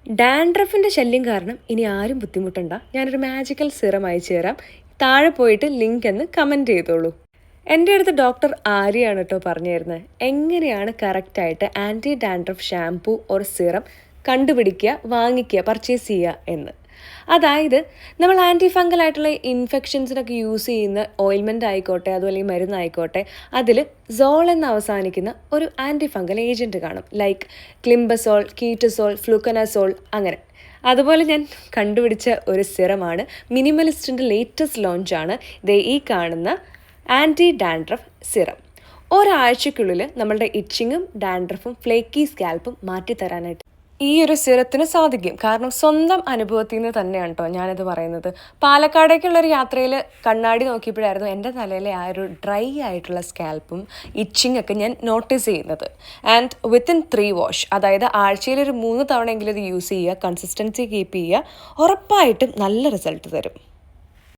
ഡാൻഡ്രഫിൻ്റെ ശല്യം കാരണം ഇനി ആരും ബുദ്ധിമുട്ടണ്ട. ഞാനൊരു മാജിക്കൽ സിറം അയച്ചു തരാം. താഴെ പോയിട്ട് ലിങ്ക് എന്ന് കമൻറ്റ് ചെയ്തോളൂ. എൻ്റെ അടുത്ത് ഡോക്ടർ ആര്യാണ് കേട്ടോ പറഞ്ഞു തരുന്നത് എങ്ങനെയാണ് കറക്റ്റായിട്ട് anti dandruff shampoo or serum കണ്ടുപിടിക്കുക, വാങ്ങിക്കുക, പർച്ചേസ് ചെയ്യുക എന്ന്. അതായത് നമ്മൾ ആൻറ്റി ഫംഗൽ ആയിട്ടുള്ള ഇൻഫെക്ഷൻസിനൊക്കെ യൂസ് ചെയ്യുന്ന ഓയിൽമെൻ്റ് ആയിക്കോട്ടെ, അതുപോലെ ഈ മരുന്നായിക്കോട്ടെ, അതിൽ സോൾ എന്ന് അവസാനിക്കുന്ന ഒരു ആൻറ്റി ഫംഗൽ ഏജൻറ്റ് കാണും. ലൈക്ക് ക്ലിംബസോൾ, കീറ്റസോൾ, ഫ്ലൂക്കനാസോൾ അങ്ങനെ. അതുപോലെ ഞാൻ കണ്ടുപിടിച്ച ഒരു സിറമാണ് മിനിമലിസ്റ്റിൻ്റെ ലേറ്റസ്റ്റ് ലോഞ്ചാണ് ഈ കാണുന്ന ആൻറ്റി ഡാൻഡ്രഫ് സിറം. ഒരാഴ്ചക്കുള്ളിൽ നമ്മളുടെ ഇച്ചിങ്ങും ഡാൻഡ്രഫും ഫ്ലേക്കി സ്കാൽപ്പും മാറ്റിത്തരാനായിട്ട് ഈ ഒരു സിറത്തിന് സാധിക്കും. കാരണം സ്വന്തം അനുഭവത്തിൽ നിന്ന് തന്നെയാണ് കേട്ടോ ഞാനിത് പറയുന്നത്. പാലക്കാടേക്കുള്ളൊരു യാത്രയിൽ കണ്ണാടി നോക്കിയപ്പോഴായിരുന്നു എൻ്റെ തലയിലെ ആ ഒരു ഡ്രൈ ആയിട്ടുള്ള സ്കാൽപ്പും ഇച്ചിങ് ഒക്കെ ഞാൻ നോട്ടീസ് ചെയ്യുന്നത്. ആൻഡ് വിത്തിൻ 3 വാഷ്, അതായത് ആഴ്ചയിൽ ഒരു 3 തവണയെങ്കിലും ഇത് യൂസ് ചെയ്യുക, കൺസിസ്റ്റൻസി കീപ്പ് ചെയ്യുക, ഉറപ്പായിട്ടും നല്ല റിസൾട്ട് തരും.